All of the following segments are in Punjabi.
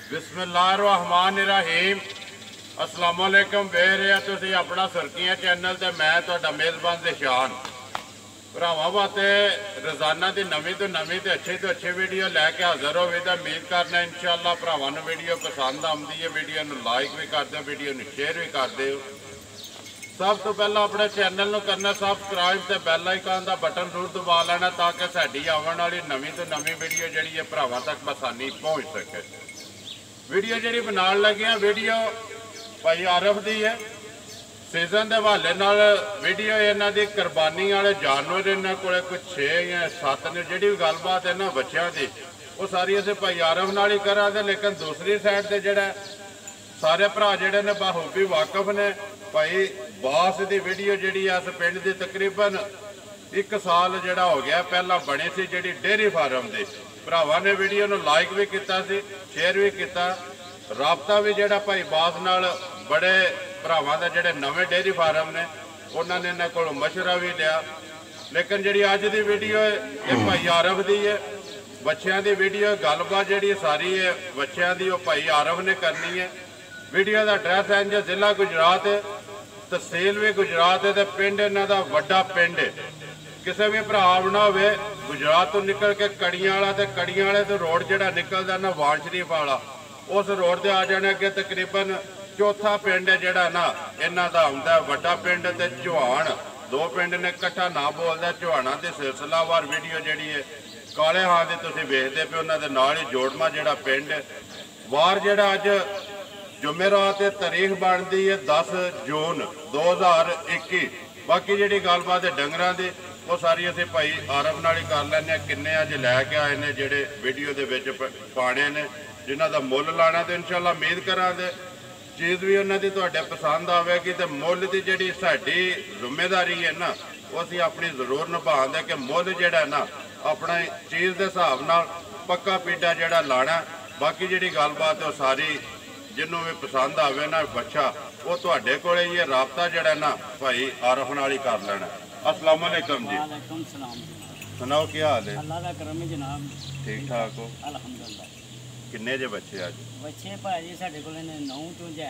बिस्मिल्लाहिर्रहमानिर्रहीम अस्सलाम वालेकुम। वेख रहे हो तुसीं अपना सुर्खियां चैनल ते मैं तुहाडा मेज़बान ज़िशान। भरावां वास्ते रोज़ाना की नवीं तो नवीं तो अच्छी वीडियो लैके हाज़र होवे तो उम्मीद करना इंशाअल्लाह भरावां नूं वीडियो पसंद आउंदी है। वीडियो नूं लाइक भी कर दो, वीडियो नूं शेयर भी कर दो। सब तो पहला अपने चैनल नूं करना सबसक्राइब ते बैल आइकन का बटन जरूर दबा लेना ताकि साडी आउण वाली नवीं तो नवीं वीडियो जिहड़ी है भरावां तक आसानी पहुँच सके। वीडियो जी बनाने लगे वीडियो भाई आरफ की है। सीजन के हवाले नाल वीडियो इन्हों की कुरबानी वाले जानवर इन्होंने को कुछ 6 या 7 ने जी भी गलबात है ना बच्चों की वो सारी अस भाई आरफ नाल ही करा दे। लेकिन दूसरी साइड से जोड़ा सारे भरा जोड़े ने बखूबी वाकफ ने भाई बास की वीडियो जी अस पिंड की तकरीबन 1 साल जोड़ा हो गया पहला बनी सी जी डेयरी फार्म की। भरावां ने वीडियो नूं लाइक भी किया, शेयर भी किया। राबता भी जोड़ा भाई बास नाल बड़े भरावां दे जिहड़े नवे डेयरी फार्म ने उन्होंने इन्हां कोलों मशवरा भी लिया। लेकिन जी अज की वीडियो ये भाई आरफ की है। बच्चों की वीडियो गलबात जी सारी है बच्चों की वो भाई आरफ ने करनी है। वीडियो का एड्रैस है जो जिला गुजरात है, तहसील भी गुजरात है, तो पिंड इन्हां दा वड्डा पिंड है। किसी भी भरा आना हो गुजरात तो निकल के कड़ियां वाला तो कड़ियां वाले तो रोड जोड़ा निकलता ना वाण शरीफ वाला उस रोड से आ जाने अगे तकरीबन चौथा पिंड है जोड़ा ना इन्हों का आउंदा वड्डा पिंड ते चौहान। 2 पिंड ने कट्ठा ना बोलता। चौहाना की सिलसिलावार वीडियो जी है काले हां की तुसीं वेखदे पे उन्होंने नाल ही जोड़मा जोड़ा पिंड वार जोड़ा अज जुमेरात तारीख बनती है 10 जून 2021। बाकी जी गलबात है डंगरां दी वो सारी असीं भाई आरफ नाल ही कर लैंदे। किन्ने अज लैके आए ने जिहड़े वीडियो दे विच पाने ने जिन्हां दा मुੱਲ लाना तो इंशाअल्लाह उम्मीद करांगे चीज़ भी उन्हां दी तुहाडे पसंद आवेगी। तो मुੱਲ की जिहड़ी साडी जिम्मेदारी है ना वो असीं अपनी जरूर निभाउंदे कि मुੱਲ जिहड़ा ना अपना चीज़ के हिसाब नाल पक्का पीडा जिहड़ा लाना। बाकी जिहड़ी गलबात है सारी जिन्हों भी पसंद आवे ना बच्चा वो तुहाडे कोले ही है। राबता जिहड़ा ना भाई आरफ नाल ही कर लेना। अस्सलाम वालेकुम जी। वालेकुम सलाम। सुनाओ क्या हाल है? अल्लाह दा करम है जनाब। ठीक ठाक हो? अल्हम्दुलिल्लाह। किन्ने जे बच्चे अज? बच्चे भाजी साडे कोल ने 9 तो जे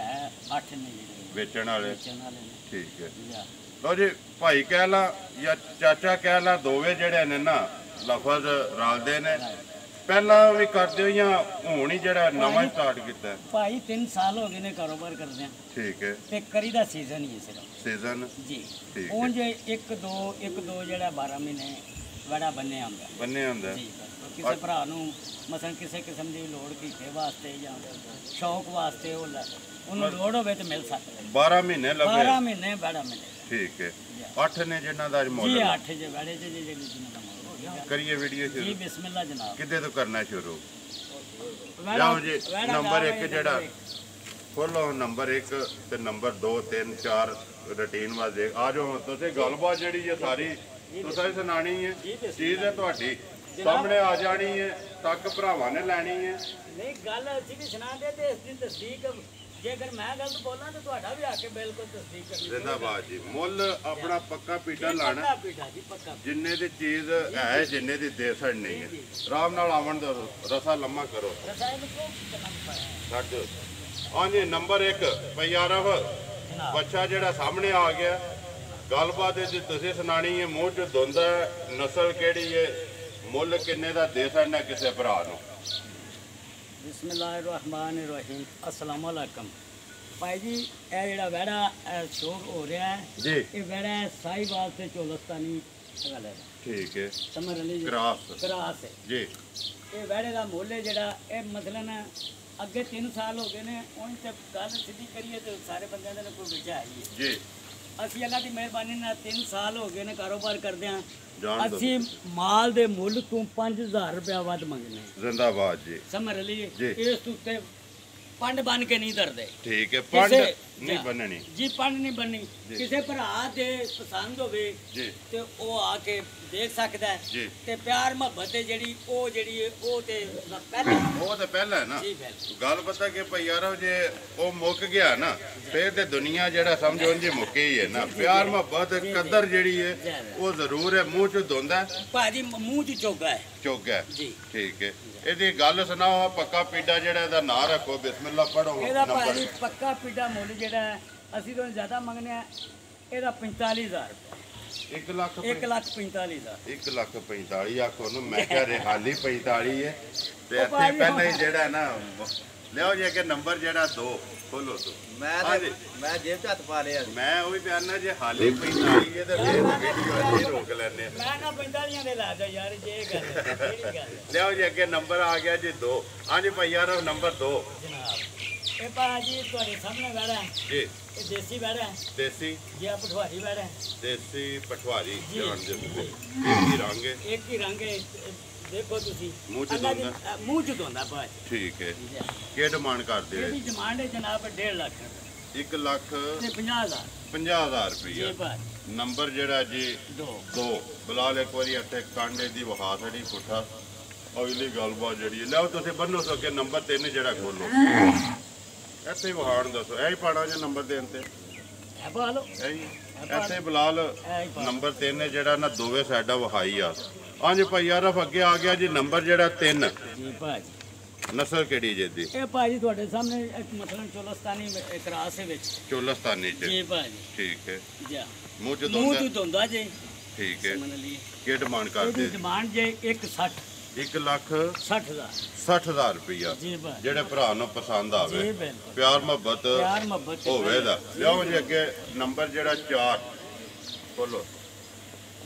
8 ने जेडे बेचण वाले। ने। ठीक है। या लो जी भाई कह ला या चाचा कह ला दोवे जेडे ने ना लफज रलदे ने पहला भी करदे हो या हुण ही जेड़ा नवां स्टार्ट कीता है? भाई 3 साल हो गए ने कारोबार करदे हैं। ठीक है। ते करी दा सीजन ही है सिर्फ सीजन जी। ठीक हुण है। जे 1 2 जेड़ा 12 महीने बड़ा बन्ने आंदा बन्ने आंदा जी। किसी भरा नूं मसलन किसी किस्म की लोड़ कीते वास्ते या शौक वास्ते उन्होंने लोड़ होवे तो मिल सकता है। 12 महीने लगे? 12 महीने 12 महीने। ठीक है। 8 ने जिन्हां दा जी मुੱਲ 8 जे बड़े जे जिन्हां दा मुੱਲ हो गया। करिए वीडियो जी शुरू। बिस्मिल्लाह जनाब। किदे तो करना शुरू? जाओ जी नंबर 1 जेड़ा खोलो नंबर 1 ते नंबर 2 3 4 रूटीन वाले आ जाओ। तुसीं गलबात जिहड़ी है सारी तुसीं सुनानी है चीज़ है तुहाडी सामने आ जानी है तक भरावां ने लैनी है। नहीं गल असीं भी सुना दे ते इसकी तस्दीक जेकर मैं गलत बोलां तो तुहाडा भी आके बिल्कुल तस्दीक करनी। जिंदाबाद जी। मुੱਲ अपना पक्का पीटा लाना पक्का पीटा जी पक्का। जिन्ने दी चीज़ है जिन्ने दी दे सकनी है। आराम नाल आवन दो रसा लम्मा करो रसायन को करना छੱਡ दो। हाँ जी नंबर 1 भाई आरफ जनाब। बच्चा जेड़ा सामने आ गया गलबात तुसीं सुनानी है। मूँह च धुंद है नस्ल केड़ी है मुੱਲ किन्ने दा दे सकना किसी भरा नूं? बिस्मिल्लाहिर्रहमानिर्रहीम अस्सलाम वालेकुम। भाई जी ये जेड़ा वैड़ा शौक हो रहा है जी ये वैड़ा है साहिवाल से चोलस्तानी गल है। ठीक है। समझ रही जी क्रास है जी। ये वैड़े का मुੱਲ है जेड़ा ये मसलन अगे 3 साल हो गए ने उन ते गल सीधी करिए तो सारे बंदे ने कोई विच आई है जी। असी अल्लाह की मेहरबानी नाल 3 साल हो गए ने कारोबार करदे हां। जान दो असी माल दे मुੱਲ तो 5000 रुपया वध मंगने। जिंदाबाद जी। समझ रही जी। इस उत्ते पंड बन के नहीं धरदे। ठीक है। पंड नहीं बननी जी पंड नहीं बननी। किसी भरा दे पसंद होवे जी ते ओ आके देख सकदा है जी। ते प्यार मोहब्बत है जेड़ी है ओ ते पहले वो तो पहला है ना जी बिल्कुल। गल पता कि भाई यार जे वो मुक गया ना फिर ते दुनिया जेड़ा समझो जी मुके ही है ना। प्यार मोहब्बत कदर जेड़ी है वो जरूर है। मुंह च धुंद है भाजी मुंह च चोगा है चुग है। जी। ठीक है। ਇਹਦੀ ਗੱਲ ਸੁਣਾਓ ਪੱਕਾ ਪੀਡਾ ਜਿਹੜਾ ਇਹਦਾ ਨਾਂ ਰੱਖੋ ਬਿਸਮਿਲ੍ਲਾ ਪੜੋ ਇਹਦਾ ਨੰਬਰ ਭਾਜੀ ਪੱਕਾ ਪੀਡਾ ਮੁੱਲ ਜਿਹੜਾ ਹੈ, ਅਸੀਂ ਤੋਂ ਜ਼ਿਆਦਾ ਮੰਗਨੇ ਆ ਇਹਦਾ 45000 ਰੁਪਏ 1 ਲੱਖ 1,45,000 1,45,000 ਆਖੋ ਨੂੰ ਮੈਂ ਕਿਹਾ ਰਿਹਾਲੀ 45 ਹੈ ਤੇ ਉਹ ਇੱਥੇ ਭਾਜੀ ਪਹਿਲਾਂ ਹੀ ਜਿਹੜਾ ਨਾ ਲਿਓ ਜੇ ਕਿ ਨੰਬਰ ਜਿਹੜਾ 2 ਖੋਲੋ ਤੋ ਮੈਂ ਜੇਬ ਚ ਹੱਥ ਪਾ ਲਿਆ ਮੈਂ ਉਹ ਵੀ ਬਿਆਨਾ ਜੇ ਹਾਲੀ 45 ਹੈ ਤੇ ਫਿਰ ਵੀਡੀਓ ਅਸੀਂ ਰੋਕ ਲੈਣੇ ਮੈਂ ਨਾ 45 ਦੇ ਲਾ ਦੋ ਯਾਰ ਜੇ ਇਹ ਗੱਲ ਹੈ, ਕਿਹੜੀ ਗੱਲ ਹੈ ਲਿਓ ਜੇ ਅੱਗੇ ਨੰਬਰ ਆ ਗਿਆ ਜੀ 2 ਹਾਂਜੀ ਭਾਈ ਯਾਰ ਨੰਬਰ 2 ਜਨਾਬ। ਇਹ ਭਾਜੀ ਤੁਹਾਡੇ ਸਾਹਮਣੇ ਬੈਠਾ ਹੈ, ਜੀ ਇਹ ਦੇਸੀ ਬੈਠਾ ਹੈ, ਦੇਸੀ ਜੇ ਆ ਪਠਵਾਰੀ ਬੈਠਾ ਹੈ। ਦੇਸੀ ਪਠਵਾਰੀ ਜੀ, ਜਾਣ ਦੇ ਜੀ। ਇੱਕ ਹੀ ਰੰਗ ਹੈ ਇੱਕ ਹੀ ਰੰਗ ਹੈ, ਦੇਖੋ ਤੁਸੀਂ ਮੂੰਹ 'ਚ ਅੱਲਾ ਦੀ- ਧੋਂਦਾ? ਮੂੰਹ ਚ ਧੋਂਦਾ ਭਾਜੀ। ਠੀਕ ਹੈ ਜੀ। ਕੀ ਡਿਮਾਂਡ ਕਰਦੇ ਇਹਦੀ ਹੋ ਡਿਮਾਂਡ ਹੈ ਜਨਾਬ 1.5 ਲੱਖ ਰੁਪਏ 1 ਲੱਖ ਤੇ 50,000 50,000 ਜੀ ਰੁਪਈਆ ਭਾਜੀ। ਨੰਬਰ ਜਿਹੜਾ ਜੀ ਦੋ 2 ਬਲਾਲ ਇੱਕ ਵਾਰੀ ਇੱਥੇ ਕਾਂਡੇ ਦੀ ਵਹਾ ਛੜੀ ਪੁੱਠਾ ਅਗਲੀ ਗੱਲਬਾਤ ਜਿਹੜੀ ਹੈ ਲਓ ਤੁਸੀਂ ਬੰਨੋ ਸਕੇ ਨੰਬਰ 3 ਜਿਹੜਾ ਖੋਲੋ ਇੱਥੇ ਵਹਾਣ ਦੱਸੋ ਇਹ ਹੀ ਪਾਣਾ ਜੇ ਨੰਬਰ ਦੇਣ ਤੇ ਇਹ ਪਾ ਲਓ ਇਹ ਹੀ ਇੱਥੇ ਬਲਾਲ ਨੰਬਰ 3 ਹੈ ਜਿਹੜਾ ਨਾ ਦੋਵੇਂ ਸਾਈਡਾਂ ਵਹਾਈ ਆ ਹਾਂਜੀ ਭਾਈ ਆਰਫ ਅੱਗੇ ਆ ਗਿਆ ਜੀ ਨੰਬਰ ਜਿਹੜਾ 3 ਜੀ ਭਾਜੀ। ਨਸਲ ਕਿਹੜੀ ਜੇ ਦੀ ਇਹ ਭਾਜੀ ਤੁਹਾਡੇ ਸਾਹਮਣੇ ਇੱਕ ਮਸਲਨ ਚੋਲਸਤਾਨੀ ਕਰਾਸ ਦੇ ਵਿੱਚ ਚੋਲਸਤਾਨੀ ਚ ਜੀ ਭਾਜੀ। ਠੀਕ ਹੈ ਜਾ ਮੂੰਹ ਚ ਮੂੰਹ ਦੋਂਦਾ ਚ ਧੋਂਦਾ ਜੇ ਠੀਕ ਹੈ ਸਮਝ ਲਈ ਕੀ ਡਿਮਾਂਡ ਇਹਦੀ ਕਰਦੇ ਡਿਮਾਂਡ ਜੇ 1,60 1 ਲੱਖ 60,000 60,000 ਰੁਪਈਆ ਜੀ ਭਾਜੀ। ਜਿਹੜੇ ਭਰਾ ਨੂੰ ਪਸੰਦ ਆਵੇ ਜੀ ਬਿਲਕੁਲ ਪਿਆਰ ਮੁਹੱਬਤ ਪਿਆਰ ਮੁਹੱਬਤ ਹੋਵੇ ਦਾ ਲਿਆਓ ਜੀ ਅੱਗੇ ਨੰਬਰ ਜਿਹੜਾ 4 ਬੋਲੋ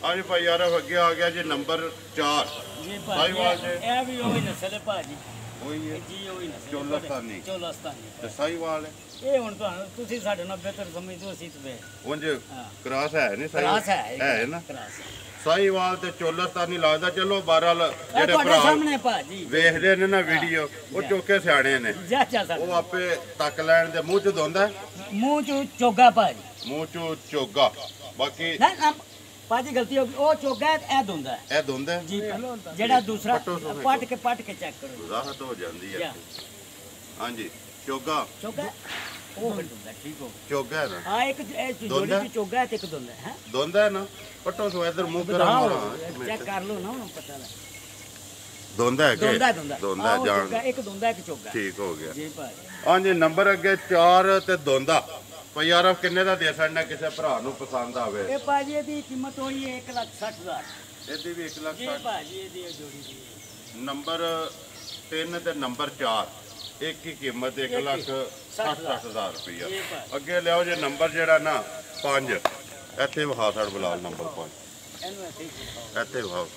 ਹਾਂਜੀ ਭਾਈ ਯਾਰ ਅੱਗੇ ਆ ਗਿਆ ਜੀ ਨੰਬਰ 4 ਜੀ ਸਾਹੀਵਾਲ ਭਾਜੀ। ਜੀ। ਇਹ ਵੀ ਉਹੀ ਨਸਲ ਹੈ ਭਾਜੀ। ਉਹੀ ਹੈ ਜੀ ਉਹੀ ਨਸਲ ਹੈ। ਚੋਲਸਤਾਨੀ। ਚੋਲਸਤਾਨੀ ਤੇ ਸਾਹੀਵਾਲ ਹੈ ਇਹ ਹੁਣ ਤੁਹਾਨੂੰ ਤੁਸੀਂ ਸਾਡੇ ਨਾਲ ਬਿਹਤਰ ਸਮਝਦੇ ਅਸੀਂ ਤੇ ਉਂਝ ਹਾਂ। ਕ੍ਰਾਸ ਹੈ ਨਹੀਂ ਕਰਾਸ ਹੈ ਹੈ ਨਾ ਕਰਾਸ ਹੈ। ਸਾਹੀਵਾਲ ਤੇ ਚੋਲਸਤਾਨੀ ਲੱਗਦਾ ਚਲੋ ਬਹਰਾਲ ਇਹ ਜਿਹੜੇ ਤੁਹਾਡੇ ਭਰਾ ਸਾਹਮਣੇ ਭਾਜੀ। ਵੇਖਦੇ ਨੇ ਨਾ ਵੀਡੀਓ ਉਹ ਚੋਕੇ ਸਿਆਣੇ ਨੇ ਜਾ ਉਹ ਸਕਦਾ ਆਪੇ ਤੱਕ ਲੈਣ ਦੇ ਮੂੰਹ ਚ ਦੋਂਦਾ ਮੂੰਹ ਚ ਚੋਗਾ ਭਾਜੀ। ਮੂੰਹ ਚ ਚੋਗਾ ਬਾਕੀ ਨਾ ਨਾ ਭਾਜੀ ਗਲਤੀ ਹੋ ਗਈ, ਉਹ ਚੋਗਾ ਹੈ, ਇਹ ਧੁੰਦਾ ਹੈ। ਇਹ ਦੋਂਦਾ ਜੀ ਜਿਹੜਾ ਦੂਸਰਾ ਪੱਟੋ ਸੋ ਪੱਟ ਕੇ ਚੈੱਕ ਕਰੋ। ਰਾਹਤ ਹੋ ਜਾਂਦੀ ਹੈ ਜਾ ਹਾਂਜੀ ਚੋਗਾ ਚੋਗਾ ਹੈ, ਉਹ ਫਿਰ ਧੁੰਦਾ ਠੀਕ ਹੋ ਗਿਆ। ਚੋਗਾ ਹੈ ਨਾ ਹਾਂ ਇੱਕ ਇਹ ਜੋੜੀ ਧੁੰਦਾ? ਚ ਚੋਗਾ ਹੈ ਤੇ ਇੱਕ ਧੁੰਦਾ ਹੈ। ਦੋਂਦਾ ਹੈ ਨਾ ਪੱਟੋ ਸੋ ਇਧਰ ਮੂੰਹ ਕਰਾ ਮਾਰਾ ਚੈੱਕ ਕਰ ਲਓ ਨਾ, ਉਹਨੂੰ ਪਤਾ ਲੱਗ ਦੋਂਦਾ ਹੈ ਕਿ ਦੋਂਦਾ ਦੋਂਦਾ ਜਾਣ ਇੱਕ ਧੁੰਦਾ ਇੱਕ ਚੋਗਾ। ਠੀਕ ਹੋ ਗਿਆ ਜੀ ਭਾਜੀ। ਹਾਂਜੀ ਨੰਬਰ ਅੱਗੇ 4 ਤੇ ਦੋਂਦਾ ਭਾਈ ਯਾਰ ਕਿੰਨੇ ਦਾ ਦੇ ਸਕਣਾ ਕਿਸੇ ਭਰਾ ਨੂੰ ਪਸੰਦ ਆਵੇ ਇਹ ਭਾਜੀ ਇਹਦੀ ਕੀਮਤ ਹੋਈ ਹੈ 1,60,000 ਇਹਦੀ ਵੀ 1 ਲੱਖ ਜੀ 60 ਭਾਜੀ ਇਹਦੀ ਇਹ ਜੋੜੀ ਦੀ ਨੰਬਰ 3 ਤੇ ਨੰਬਰ 4 ਇੱਕ ਹੀ ਕੀਮਤ 1 ਲੱਖ 60,000 ਰੁਪਈਆ ਜੀ ਭਾਜੀ। ਅੱਗੇ ਲਿਆਓ ਜੇ ਨੰਬਰ ਜਿਹੜਾ ਨਾ 5 ਇੱਥੇ ਵਿਖਾ ਛੜ ਬਲਾਲ ਨੰਬਰ 5 ਇਹਨੂੰ ਇੱਥੇ ਹੀ ਦਿਖਾਓ। ਇੱਥੇ ਵਿਖਾਓ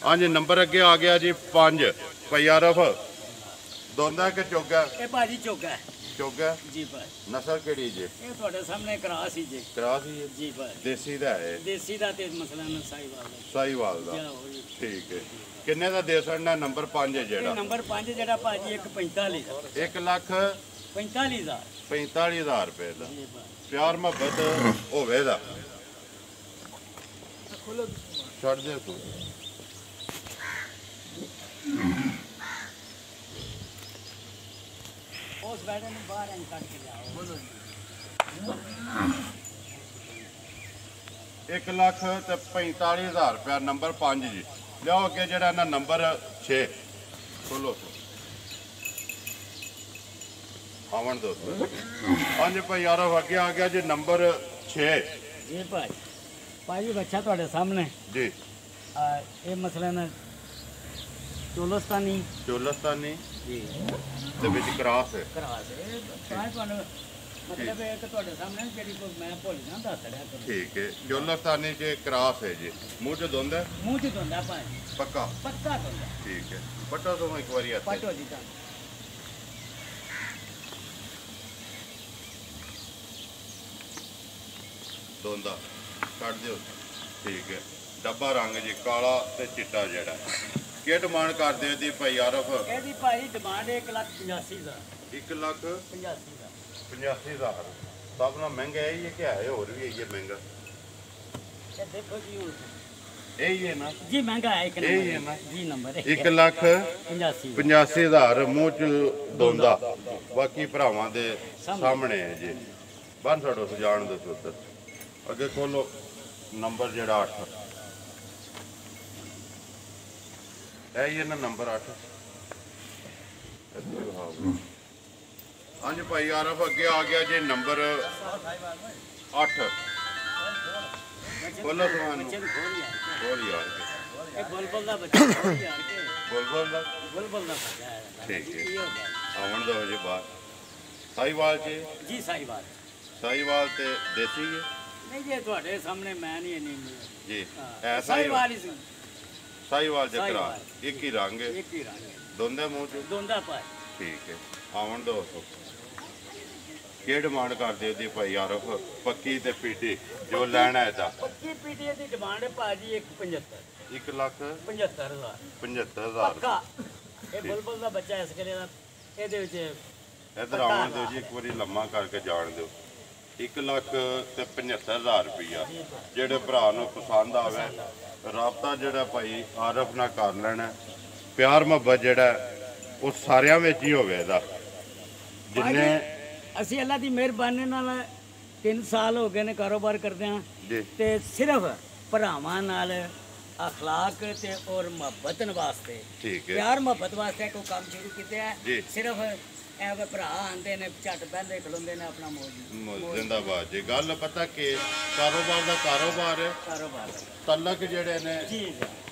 ਹਾਂਜੀ ਨੰਬਰ ਅੱਗੇ ਆ ਗਿਆ ਜੀ 5 ਭਾਈ ਆਰਫ ਦੋਂਦਾ ਕਿ ਚੋਗਾ ਇਹ ਭਾਜੀ ਚੋਗਾ ਹੈ। ਚੋਗਾ ਜੀ ਭਾਜੀ। ਨਸਲ ਕਿਹੜੀ ਜੇ ਇਹ ਤੁਹਾਡੇ ਸਾਹਮਣੇ ਕਰਾਸ ਹੀ ਜੇ। ਕਰਾਸ ਹੀ ਹੈ ਜੀ ਭਾਜੀ। ਦੇਸੀ ਦਾ ਹੈ ਦੇਸੀ ਦਾ ਤੇ ਮਸਲਾ ਸਾਈਵਾਲ ਦਾ ਸਾਹੀਵਾਲ ਦਾ ਜਾ ਹੋਈ। ਠੀਕ ਹੈ ਕਿੰਨੇ ਦਾ ਦੇ ਸਕਣਾ ਨੰਬਰ 5 ਹੈ ਇਹ ਜਿਹੜਾ ਨੰਬਰ 5 ਜਿਹੜਾ ਭਾਜੀ 1,45,000 1 ਲੱਖ 45,000 45,000 ਰੁਪਏ ਦਾ ਜੀ ਭਾਜੀ। ਪਿਆਰ ਮੁਹੱਬਤ ਹੋਵੇ ਦਾ ਖੋਲੋ ਛੱਡ ਦੇ ਤੂੰ ਉਸ ਬੈਠੇ ਨੂੰ ਬਾਹਰ ਐਂ ਕੱਢ ਕੇ ਲਿਆਓ। ਬੋਲੋ ਜੀ। 1 ਲੱਖ ਤੇ 45,000 ਰੁਪਏ ਨੰਬਰ 5 ਜੀ ਲਿਆਓ ਅੱਗੇ ਜਿਹੜਾ ਨਾ ਨੰਬਰ 6 ਖੋਲੋ ਆਵਣ ਦੋ ਹਾਂਜੀ ਭਾਈ ਯਾਰੋ ਅੱਗੇ ਆ ਗਿਆ ਜੀ ਨੰਬਰ 6 ਜੀ ਭਾਜੀ। ਭਾਜੀ ਬੱਚਾ ਤੁਹਾਡੇ ਸਾਹਮਣੇ ਜੀ ਇਹ ਮਸਲਾ ਨਾ ਚੋਲਸਤਾਨੀ ਚੋਲਸਤਾਨੀ ਜੀ ਦੇ ਵਿੱਚ ਕਰਾਸ ਹੈ ਕਰਾ ਦੇ ਤਾਂ ਤੁਹਾਨੂੰ ਮਤਲਬ ਇਹ ਕਿ ਤੁਹਾਡੇ ਸਾਹਮਣੇ ਜਿਹੜੀ ਕੋਈ ਮੈਂ ਭੁੱਲ ਨਾ ਦੱਸ ਰਿਹਾ ਕਰੋ। ਠੀਕ ਹੈ ਚੋਲਸਤਾਨੀ ਚ ਕਰਾਸ ਹੈ ਜੀ ਮੂੰਹ ਚ ਦੋਂਦਾ ਮੂੰਹ ਚ ਧੁੰਦਾ ਭਾਜੀ ਪੱਕਾ ਪੱਕਾ ਧੁੰਦਾ ਠੀਕ ਹੈ ਪੱਟੋ ਤੋਂ ਇੱਕ ਵਾਰੀ ਹੱਥ ਪਟੋ ਜੀ ਤਾਂ ਦੋਂਦਾ ਕੱਢ ਦਿਓ ਠੀਕ ਹੈ ਡੱਬਾ ਰੰਗ ਜੀ ਕਾਲਾ ਤੇ ਚਿੱਟਾ ਜਿਹੜਾ ਕੀ ਡਿਮਾਂਡ ਕਰਦੇ ਦੀ ਭਾਈ ਆਰਫ ਇਹਦੀ ਭਾਜੀ ਡਿਮਾਂਡ 1,85,000 1 ਲੱਖ 85,000 85,000 ਸਭ ਨਾਲ ਮਹਿੰਗਾ ਇਹ ਹੀ ਹੈ ਕਿ ਹੈ ਹੋਰ ਵੀ ਇਹ ਮਹਿੰਗਾ ਇਹ ਦੇਖੋ ਜੀ ਹੁਣ ਇਹ ਹੀ ਹੈ ਨਾ ਜੀ ਮਹਿੰਗਾ ਹੈ ਇੱਕ ਇਹ ਹੀ ਹੈ ਨੰਬਰ ਨਾ। ਜੀ ਨੰਬਰ 1 ਲੱਖ 85 85,000 ਮੂੰਹ ਚ ਦੋਂਦਾ ਬਾਕੀ ਭਰਾਵਾਂ ਦੇ ਸਾਹਮਣੇ ਹੈ ਜੀ ਬੰਨ ਛੱਡੋ ਸਜਾਣ ਦੇ ਉੱਤੇ ਅੱਗੇ ਖੋਲੋ ਨੰਬਰ ਜਿਹੜਾ 8 ਇਹ ਹੀ ਹੈ ਨਾ ਨੰਬਰ 8 हाँ जी भाई आरफ अगे आ गया जी नंबर 8 बोलो समान ਬੱਚੇ ਨੂੰ ਖੋਲ ਯਾਰ बोल यार ਇਹ ਬੁਲਬੁਲ ਦਾ ਬੱਚਾ ਖੋਲ ਯਾਰ ਕੇ बोल ਬੁਲਬੁਲ ਦਾ ਬੱਚਾ ਹੈ ठीक है ਕੀ ਹੋ ਗਿਆ आवन दो जी बाहर साहिवाल जी ਜੀ ਸਾਈਵਾਲ साहिवाल ते देसी है ਨਹੀਂ ਜੇ ਤੁਹਾਡੇ ਸਾਹਮਣੇ ਮੈਂ ਨਹੀਂ ਇੰਨੀ जी ਹਾਂ, ऐसा ही ਸਾਹੀਵਾਲ ਹੀ ਸੀ साहिवाल जे भरा साहिवाल। एक ही रंग है ਇੱਕ ਹੀ ਰੰਗ ਹੈ दोंदे मुंह च ਦੋਂਦਾ ਪਾਏ ठीक है आवन दो ਕੀ ਡਿਮਾਂਡ ਕਰਦੇ ਉਹਦੀ ਭਾਈ ਆਰਫ ਪੱਕੀ ਤੇ ਪੀਟੀ ਜੋ ਲੈਣਾ ਹੈ ਤਾਂ ਪੱਕੀ ਪੀਟੀਏ ਦੀ ਡਿਮਾਂਡ ਹੈ ਭਾਜੀ 175 1,75,000 75000 ਪੱਕਾ ਇਹ ਬੁਲਬੁਲ ਦਾ ਬੱਚਾ ਇਸ ਕਰੇ ਦਾ ਇਹਦੇ ਵਿੱਚ ਇਧਰ ਆਉਣ ਦਿਓ ਜੀ ਇੱਕ ਵਾਰੀ ਲੰਮਾ ਕਰਕੇ ਜਾਣ ਦਿਓ 1,75,000 ਰੁਪਈਆ ਜਿਹੜੇ ਭਰਾ ਨੂੰ ਪਸੰਦ ਆਵੇ ਰਾਬਤਾ ਜਿਹੜਾ ਭਾਈ ਆਰਫ ਨਾਲ ਕਰ ਲੈਣਾ ਪਿਆਰ ਮੁਹੱਬਤ ਜਿਹੜਾ ਉਹ ਸਾਰਿਆਂ ਵਿੱਚ ਹੀ ਹੋਵੇ ਇਹਦਾ ਜਿੰਨੇ ਅਸੀਂ ਅੱਲਾ ਦੀ ਮਿਹਰਬਾਨੀ ਨਾਲ 3 ਸਾਲ ਹੋ ਗਏ ਨੇ ਕਾਰੋਬਾਰ ਕਰਦੇ ਹਾਂ ਜੀ ਤੇ ਸਿਰਫ ਭਰਾਵਾਂ ਨਾਲ ਅਖਲਾਕ ਤੇ ਔਰ ਮੁਹੱਬਤ ਵਾਸਤੇ ਠੀਕ ਹੈ ਪਿਆਰ ਮੁਹੱਬਤ ਵਾਸਤੇ ਕੋਈ ਕੰਮ ਸ਼ੁਰੂ ਕੀਤਾ ਜੀ। ਹੈ ਸਿਰਫ ਐਵੇਂ ਭਰਾ ਆਂਦੇ ਨੇ ਝੱਟ ਬਹਿੰਦੇ ਖਲੋਂਦੇ ਨੇ ਆਪਣਾ ਮੌਜ ਜ਼ਿੰਦਾਬਾਦ ਜੀ ਗੱਲ ਪਤਾ ਕਿ ਕਾਰੋਬਾਰ ਦਾ ਕਾਰੋਬਾਰ ਹੈ ਕਾਰੋਬਾਰ ਤਲਕ ਜਿਹੜੇ ਨੇ ਜੀ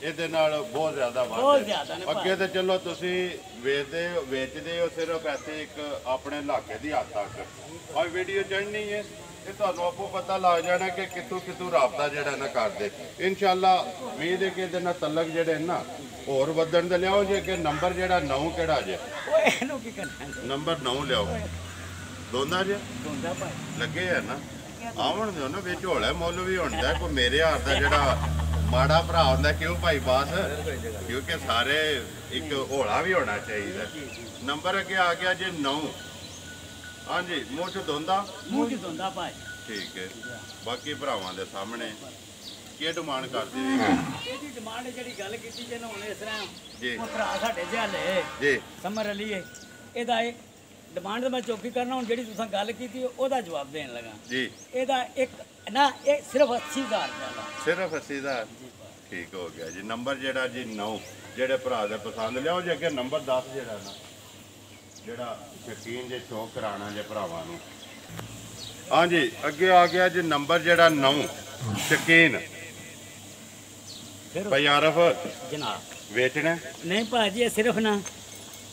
ਇਹਦੇ ਨਾਲ ਬਹੁਤ ਜ਼ਿਆਦਾ ਬਹੁਤ ਵਾਧੇ ਜ਼ਿਆਦਾ ਨੇ ਅੱਗੇ ਤੇ ਚਲੋ ਤੁਸੀਂ ਵੇਚਦੇ ਹੋ ਸਿਰਫ ਇੱਥੇ ਇੱਕ ਆਪਣੇ ਇਲਾਕੇ ਦੀ ਹੱਦ ਤੱਕ ਆ ਵੀਡੀਓ ਚੜ੍ਹਨੀ ਹੈ ਇਹ ਤੁਹਾਨੂੰ ਆਪੋ ਪਤਾ ਲੱਗ ਜਾਣਾ ਕਿ ਕਿੱਥੋਂ ਰਾਬਤਾ ਜਿਹੜਾ ਨਾ ਕਰਦੇ ਇਨਸ਼ਾਅੱਲਾ ਉਮੀਦ ਹੈ ਕਿ ਇਹਦੇ ਨਾਲ ਤਲਕ ਜਿਹੜੇ ਨਾ ਹੋਰ ਵਧਣ ਦੇ ਲਿਆਓ ਜੇ ਕਿ ਨੰਬਰ ਜਿਹੜਾ 9 ਕਿਹੜਾ ਜੇ ਓਏ ਇਹਨੂੰ ਕੀ ਕਰਨਾ ਨੰਬਰ 9 ਲਿਆਓ ਦੋਨਾਂ ਜੇ ਦੋਂਦਾ ਭਾਈ ਲੱਗੇ ਆ ਨਾ ਆਵਣ ਦਿਓ ਨਾ ਵਿੱਚ ਹੋਲਾ ਮੁੱਲ ਵੀ ਹੁੰਦਾ ਕੋਈ ਮੇਰੇ ਹਾਰ ਦਾ ਜਿਹੜਾ ਮਾੜਾ ਭਰਾ ਹੁੰਦਾ ਕਿਉਂ ਭਾਈ ਬਾਸ ਕਿਉਂਕਿ ਸਾਰੇ ਇੱਕ ਹੋਲਾ ਵੀ ਹੋਣਾ ਚਾਹੀਦਾ ਨੰਬਰ ਅੱਗੇ ਆ ਗਿਆ ਜੀ 9 ਹਾਂਜੀ ਮੂੰਹ ਚ ਦੋਂਦਾ ਮੂੰਹ ਚ ਦੋਂਦਾ ਭਾਈ ਠੀਕ ਹੈ ਬਾਕੀ ਭਰਾਵਾਂ ਦੇ ਸਾਹਮਣੇ ਕੀ ਡਿਮਾਂਡ ਕਰਦੇ ਇਹਦੀ ਡਿਮਾਂਡ ਜਿਹੜੀ ਗੱਲ ਕੀਤੀ ਜੇ ਨਾ ਹੁਣ ਇਸ ਤਰ੍ਹਾਂ ਜੀ ਉਹ ਭਰਾ ਸਾਡੇ ਜਿਹਾਲੇ ਜੀ ਸਮਰ ਅਲੀ ਇਹਦਾ ਇਹ ਡਿਮਾਂਡ ਤਾਂ ਮੈਂ ਚੌਕੀ ਕਰਨਾ ਹੁਣ ਜਿਹੜੀ ਤੁਸੀਂ ਗੱਲ ਕੀਤੀ ਉਹਦਾ ਜਵਾਬ ਦੇਣ ਲੱਗਾ ਜੀ ਇਹਦਾ ਇੱਕ ਨਾ ਇਹ ਸਿਰਫ 80000 ਰੁਪਏ ਦਾ ਸਿਰਫ 80,000 ਠੀਕ ਹੋ ਗਿਆ ਜੀ ਨੰਬਰ ਜਿਹੜਾ ਜੀ 9 ਜਿਹੜੇ ਭਰਾ ਦੇ ਪਸੰਦ ਲਿਆਓ ਜੇ ਅੱਗੇ ਨੰਬਰ 10 ਜਿਹੜਾ ਨਾ ਜਿਹੜਾ ਸ਼ਕੀਨ ਜੇ ਸ਼ੌਕ ਕਰਾਣਾ ਜੇ ਭਰਾਵਾਂ ਨੂੰ ਹਾਂਜੀ ਅੱਗੇ ਆ ਗਿਆ ਜੀ ਨੰਬਰ ਜਿਹੜਾ 9 ਸ਼ਕੀਨ ਫਿਰ ਭਾਈ ਆਰਫ ਜਨਾਬ ਵੇਚਣਾ ਨਹੀਂ ਭਾਜੀ ਇਹ ਸਿਰਫ ਨਾ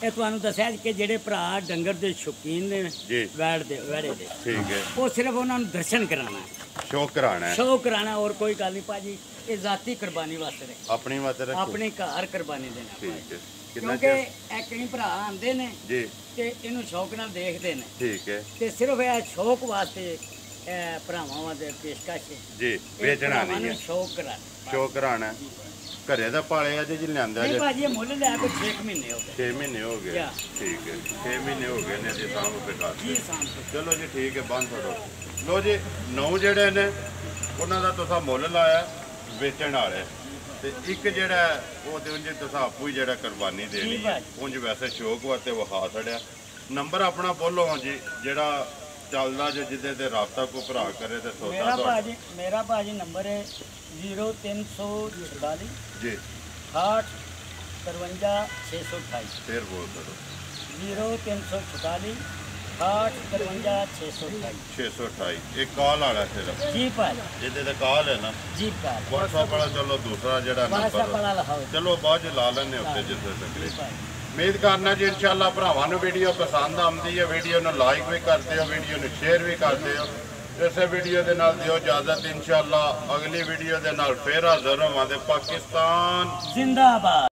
ਇਹ ਤੁਹਾਨੂੰ ਦੱਸਿਆ ਕਿ ਜਿਹੜੇ ਭਰਾ ਡੰਗਰ ਦੇ ਸ਼ੌਕੀਨ ਨੇ ਜੀ ਵੈੜ ਦੇ ਦੇ ਠੀਕ ਹੈ ਉਹ ਸਿਰਫ ਉਹਨਾਂ ਨੂੰ ਦਰਸ਼ਨ ਕਰਾਉਣਾ ਸ਼ੌਕ ਕਰਾਣਾ ਹੈ ਸ਼ੌਕ ਕਰਾਉਣਾ ਹੋਰ ਕੋਈ ਗੱਲ ਨਹੀਂ ਭਾਜੀ ਇਹ ਜ਼ਾਤੀ ਕੁਰਬਾਨੀ ਵਾਸਤੇ ਨੇ ਆਪਣੀ ਮਤ ਰੱਖੋ ਆਪਣੇ ਘਰ ਕੁਰਬਾਨੀ ਦੇਣਾ ਭਾਈ ਠੀਕ ਹੈ ਕਿੰਨਾ ਕਿਉਂਕਿ ਚਿਰ ਇਹ ਕਈ ਭਰਾ ਆਉਂਦੇ ਨੇ ਜੀ ਤੇ ਇਹਨੂੰ ਸ਼ੌਕ ਨਾਲ ਦੇਖਦੇ ਨੇ ਠੀਕ ਹੈ ਤੇ ਸਿਰਫ ਇਹ ਸ਼ੌਕ ਵਾਸਤੇ ਇਹ ਭਰਾਵਾਂ ਦੇ ਪੇਸ਼ਕਸ਼ ਹੈ ਜੀ ਇਹ ਵੇਚਣਾ ਭਰਾਵਾਂ ਨਹੀਂ ਨੂੰ ਹੈ ਸ਼ੌਕ ਕਰਾਣਾ ਸ਼ੌਕ ਕਰਾਣਾ ਹੈ। ਘਰੇ ਦਾ ਪਾਲੇ ਆ ਜੀ ਲਿਆਂਦਾ ਨਹੀਂ ਜੇ ਭਾਜੀ ਇਹ ਮੁੱਲ ਲਿਆ ਕੋਈ 6 ਮਹੀਨੇ ਹੋ ਗਏ 6 ਮਹੀਨੇ ਹੋ ਗਏ ਜਾ। ਠੀਕ ਹੈ 6 ਮਹੀਨੇ ਹੋ ਗਏ ਨੇ ਜੀ ਸਾਹਮ ਬੇਕਾਰ ਜੀ ਸਾਹਮਣੇ ਚਲੋ ਜੀ ਠੀਕ ਹੈ ਬੰਦ ਕਰੋ ਲੋ ਜੀ 9 ਜਿਹੜੇ ਨੇ ਉਹਨਾਂ ਦਾ ਤੁਸੀਂ ਮੁੱਲ ਲਾਇਆ ਵੇਚਣ ਵਾਲੇ ਤੇ ਇੱਕ ਜਿਹੜਾ ਉਹ ਤੇ ਉਂਝ ਤੁਸੀਂ ਆਪੂ ਹੀ ਜਿਹੜਾ ਕੁਰਬਾਨੀ ਦੇਣੀ ਹੈ ਭਾਈ। ਉਂਝ ਵੈਸੇ ਸ਼ੌਕ ਵਾਸਤੇ ਵਿਖਾ ਛੜਿਆ ਨੰਬਰ ਆਪਣਾ ਬੋਲੋ ਜੀ ਜਿਹੜਾ ਚੱਲਦਾ ਜੋ ਜਿਹਦੇ ਤੇ ਰਾਬਤਾ ਕੋ ਭਰਾ ਕਰੇ ਤੇ ਸੌਦਾ ਤੁਹਾਡਾ ਮੇਰਾ ਭਾਜੀ ਨੰਬਰ ਹੈ 0344 ਜੀ 60 53 628 ਫੇਰ ਬੋਲ ਕਰੋ 0344 60 53 628 628 ਇੱਕ ਕਾਲ ਆਣਾ ਸਿਰਫ ਜੀ ਭਾਜੀ ਜਿਹਦੇ ਤੇ ਕਾਲ ਹੈ ਨਾ ਜੀ ਭਾਜੀ WhatsApp ਵਾਲਾ ਚਲੋ ਦੂਸਰਾ ਜਿਹੜਾ ਵਾਟਸਐਪ ਨੰਬਰ ਵਾਲਾ ਲਹਾਓ ਚਲੋ ਬਾਅਦ ਚ ਲਾ ਲੈਣੇ ਉੱਤੇ ਜਿੱਥੇ ਤੱਕ ਜੀ ਭਾਜੀ ਉਮੀਦ ਕਰਨਾ ਜੀ ਇਨਸ਼ਾਅੱਲਾ ਭਰਾਵਾਂ ਨੂੰ ਵੀਡੀਓ ਪਸੰਦ ਆਉਂਦੀ ਹੈ ਵੀਡੀਓ ਨੂੰ ਲਾਈਕ ਵੀ ਕਰਦੇ ਹੋ ਵੀਡੀਓ ਨੂੰ ਸ਼ੇਅਰ ਵੀ ਕਰਦੇ ਹੋ ਇਸੇ ਵੀਡੀਓ ਦੇ ਨਾਲ ਦਿਓ ਇਜਾਜ਼ਤ ਇਨਸ਼ਾਅੱਲਾ ਅਗਲੀ ਵੀਡੀਓ ਦੇ ਨਾਲ ਫੇਰ ਹਾਜ਼ਰ ਹੋਵਾਂਗੇ ਪਾਕਿਸਤਾਨ ਜ਼ਿੰਦਾਬਾਦ